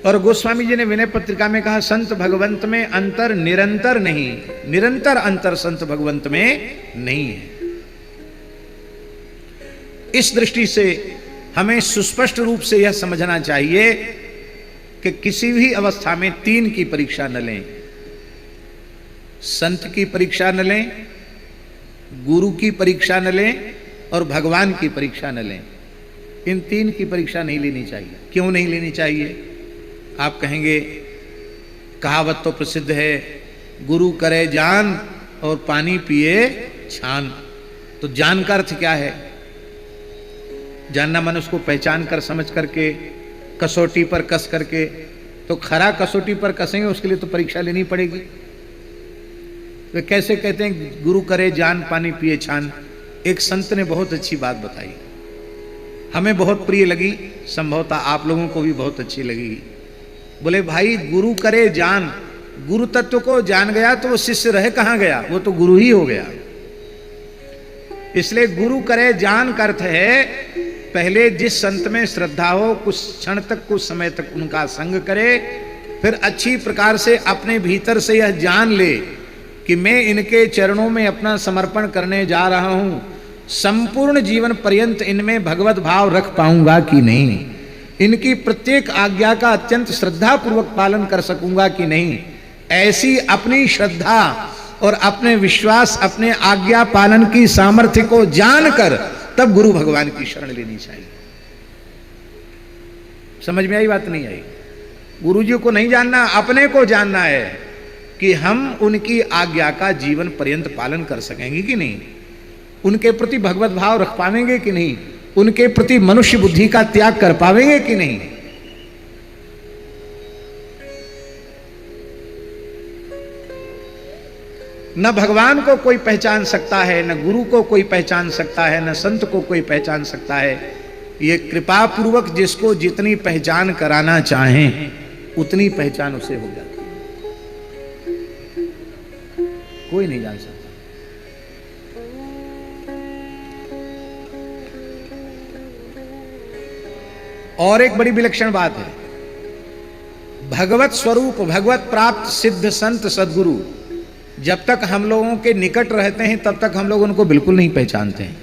और गोस्वामी जी ने विनय पत्रिका में कहा, संत भगवंत में अंतर निरंतर नहीं, निरंतर अंतर संत भगवंत में नहीं है। इस दृष्टि से हमें सुस्पष्ट रूप से यह समझना चाहिए कि किसी भी अवस्था में तीन की परीक्षा न लें। संत की परीक्षा न लें, गुरु की परीक्षा न लें और भगवान की परीक्षा न लें। इन तीन की परीक्षा नहीं लेनी चाहिए। क्यों नहीं लेनी चाहिए? आप कहेंगे कहावत तो प्रसिद्ध है, गुरु करे जान और पानी पिए छान। तो जान का अर्थ क्या है? जानना मन उसको पहचान कर समझ करके कसौटी पर कस करके। तो खरा कसौटी पर कसेंगे उसके लिए तो परीक्षा लेनी पड़ेगी। वे कैसे कहते हैं गुरु करे जान पानी पिए छान? एक संत ने बहुत अच्छी बात बताई, हमें बहुत प्रिय लगी, संभवतः आप लोगों को भी बहुत अच्छी लगेगी। बोले भाई गुरु करे जान, गुरु तत्व को जान गया तो वो शिष्य रह कहां गया, वो तो गुरु ही हो गया। इसलिए गुरु करे जान का अर्थ है पहले जिस संत में श्रद्धा हो कुछ क्षण तक कुछ समय तक उनका संग करे, फिर अच्छी प्रकार से अपने भीतर से यह जान ले कि मैं इनके चरणों में अपना समर्पण करने जा रहा हूं, संपूर्ण जीवन पर्यंत इनमें भगवत भाव रख पाऊंगा कि नहीं, इनकी प्रत्येक आज्ञा का अत्यंत श्रद्धा पूर्वक पालन कर सकूंगा कि नहीं। ऐसी अपनी श्रद्धा और अपने विश्वास, अपने आज्ञा पालन की सामर्थ्य को जानकर तब गुरु भगवान की शरण लेनी चाहिए। समझ में आई बात? नहीं आई? गुरु जी को नहीं जानना, अपने को जानना है कि हम उनकी आज्ञा का जीवन पर्यंत पालन कर सकेंगे कि नहीं, उनके प्रति भगवत भाव रख पाएंगे कि नहीं, उनके प्रति मनुष्य बुद्धि का त्याग कर पाएंगे कि नहीं। न भगवान को कोई पहचान सकता है, न गुरु को कोई पहचान सकता है, न संत को कोई पहचान सकता है। ये कृपा पूर्वक जिसको जितनी पहचान कराना चाहें उतनी पहचान उसे हो जाती है, कोई नहीं जान सकता। और एक बड़ी विलक्षण बात है, भगवत स्वरूप भगवत प्राप्त सिद्ध संत सद्गुरु जब तक हम लोगों के निकट रहते हैं तब तक हम लोग उनको बिल्कुल नहीं पहचानते हैं।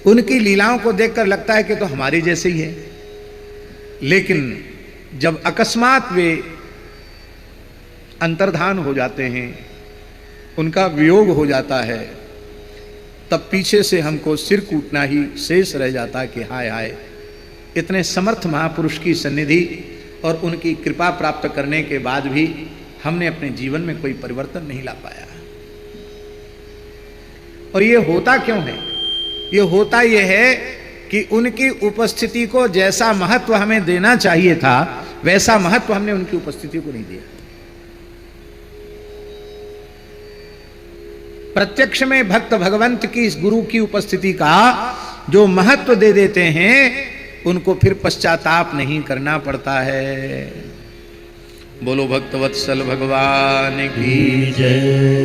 उनकी लीलाओं को देखकर लगता है कि तो हमारे जैसे ही है, लेकिन जब अकस्मात वे अंतर्धान हो जाते हैं, उनका वियोग हो जाता है, तब पीछे से हमको सिर कूटना ही शेष रह जाता है कि हाय हाय, इतने समर्थ महापुरुष की सन्निधि और उनकी कृपा प्राप्त करने के बाद भी हमने अपने जीवन में कोई परिवर्तन नहीं ला पाया। और ये होता क्यों है? ये होता ये है कि उनकी उपस्थिति को जैसा महत्व हमें देना चाहिए था वैसा महत्व हमने उनकी उपस्थिति को नहीं दिया। प्रत्यक्ष में भक्त भगवंत की इस गुरु की उपस्थिति का जो महत्व दे देते हैं उनको फिर पश्चाताप नहीं करना पड़ता है। बोलो भक्तवत्सल भगवान की जय।